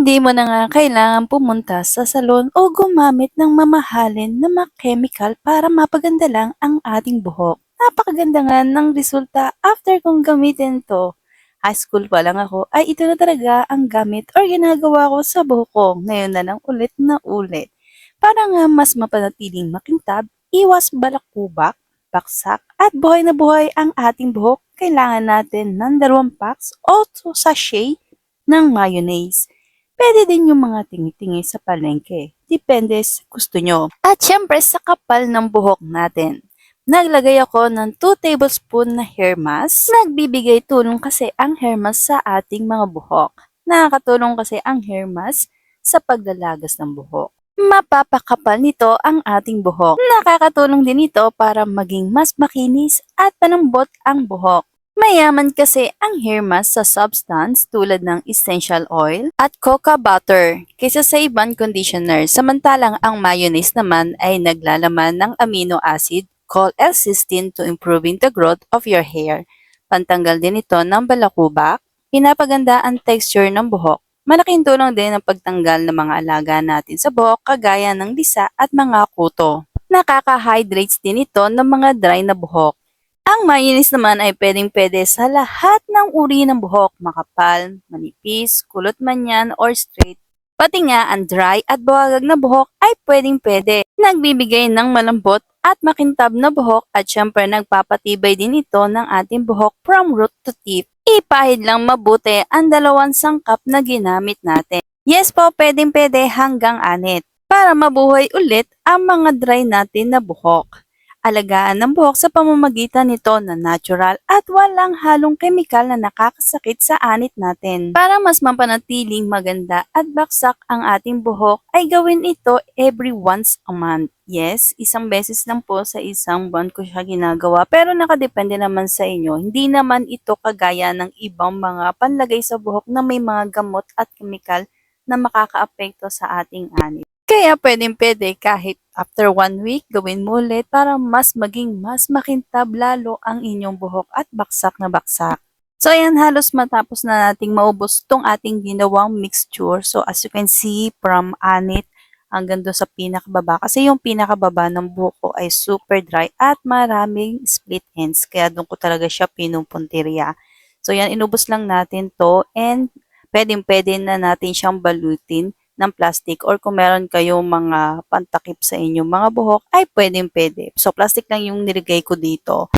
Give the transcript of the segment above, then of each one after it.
Hindi mo na nga kailangan pumunta sa salon o gumamit ng mamahalin na mga chemical para mapaganda lang ang ating buhok. Napakaganda nga ng resulta after kong gamitin to. High school pa lang ako ay ito na talaga ang gamit or ginagawa ko sa buhok ko. Ngayon na lang ulit na ulit. Para nga mas mapanatiling makintab, iwas balakubak, baksak at buhay na buhay ang ating buhok, kailangan natin ng 2 packs o 2 sachet ng mayonnaise. Puwede din yung mga tingi-tingi sa palengke, depende sa gusto nyo. At syempre sa kapal ng buhok natin. Naglagay ako ng 2 tablespoon na hair mask. Nagbibigay tulong kasi ang hair mask sa ating mga buhok. Nakakatulong kasi ang hair mask sa paglalagas ng buhok. Mapapakapal nito ang ating buhok. Nakakatulong din ito para maging mas makinis at panambot ang buhok. Mayaman kasi ang hair mask sa substance tulad ng essential oil at cocoa butter kaysa sa ibang conditioner. Samantalang ang mayonnaise naman ay naglalaman ng amino acid called L-cysteine to improving the growth of your hair. Pantanggal din ito ng balakubak, pinapaganda ang texture ng buhok. Malaking tulong din ang pagtanggal ng mga alaga natin sa buhok kagaya ng lisa at mga kuto. Nakaka-hydrates din ito ng mga dry na buhok. Ang mayonnaise naman ay pwedeng-pwede sa lahat ng uri ng buhok, makapal, manipis, kulot man yan, or straight. Pati nga ang dry at buhagag na buhok ay pwedeng-pwede. Nagbibigay ng malambot at makintab na buhok at syempre nagpapatibay din ito ng ating buhok from root to tip. Ipahid lang mabuti ang 2 sangkap na ginamit natin. Yes po, pwedeng-pwede hanggang 6 para mabuhay ulit ang mga dry natin na buhok. Alagaan ng buhok sa pamamagitan nito na natural at walang halong kemikal na nakakasakit sa anit natin. Para mas mapanatiling maganda at baksak ang ating buhok ay gawin ito every once a month. Yes, 1 beses lang po sa isang buwan ko siya ginagawa pero nakadepende naman sa inyo. Hindi naman ito kagaya ng ibang mga panlagay sa buhok na may mga gamot at kemikal na makakaapekto sa ating anit. Kaya pwedeng-pwede kahit after 1 week, gawin mo ulit para mas maging mas makintab lalo ang inyong buhok at baksak na baksak. So ayan, halos matapos na nating maubos tong ating ginawang mixture. So as you can see, from anit hanggang doon sa pinakababa. Kasi yung pinakababa ng buhok ko ay super dry at maraming split ends. Kaya doon ko talaga siya pinupuntirya. So yan, inubos lang natin to and pwedeng-pwede na natin siyang balutin ng plastic or kung meron kayong mga pantakip sa inyong mga buhok ay pwedeng-pwede. So plastic lang yung nilagay ko dito.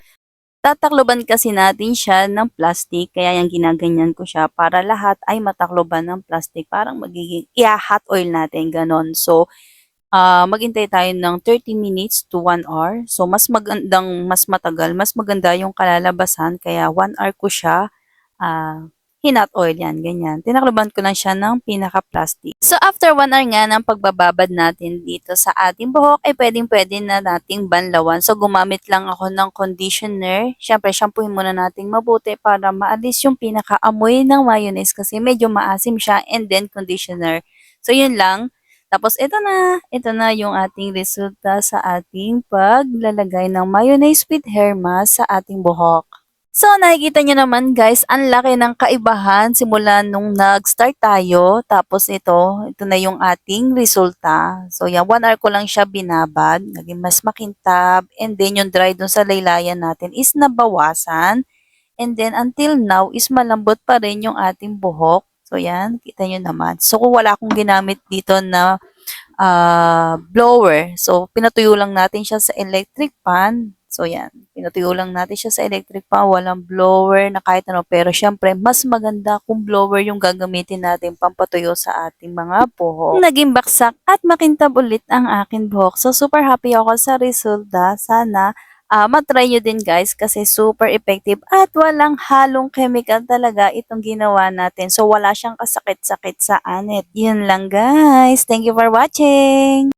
Tatakloban kasi natin siya ng plastic kaya yung ginaganyan ko siya para lahat ay matakloban ng plastic. Parang magiging hot oil natin, ganon. So maghintay tayo ng 30 minutes to 1 hour. So mas magandang, mas matagal, mas maganda yung kalalabasan kaya 1 hour ko siya hinot oil yan, ganyan. Tinakloban ko lang siya ng pinaka-plastic. So, after 1 hour nga ng pagbababad natin dito sa ating buhok, ay pwedeng-pwede na nating banlawan. So, gumamit lang ako ng conditioner. Siyempre, shampooin muna nating mabuti para maalis yung pinaka-amoy ng mayonnaise kasi medyo maasim siya and then conditioner. So, yun lang. Tapos, ito na yung ating resulta sa ating paglalagay ng mayonnaise with hair mask sa ating buhok. So, nakikita nyo naman guys, ang laki ng kaibahan simula nung nag-start tayo. Tapos ito na yung ating resulta. So, yan, 1 hour ko lang siya binabad. Naging mas makintab. And then, yung dry dun sa laylayan natin is nabawasan. And then, until now, is malambot pa rin yung ating buhok. So, yan, kita nyo naman. So, kung wala akong ginamit dito na blower. So, pinatuyo lang natin siya sa electric pan. So, yan. Pinatuyo lang natin siya sa electric pan. Walang blower na kahit ano. Pero, syempre, mas maganda kung blower yung gagamitin natin pampatuyo sa ating mga buhok. Naging baksak at makintab ulit ang aking buhok. So, super happy ako sa resulta. Sana matry nyo din guys kasi super effective at walang halong chemical talaga itong ginawa natin. So, wala siyang kasakit-sakit sa anit. Yun lang guys. Thank you for watching!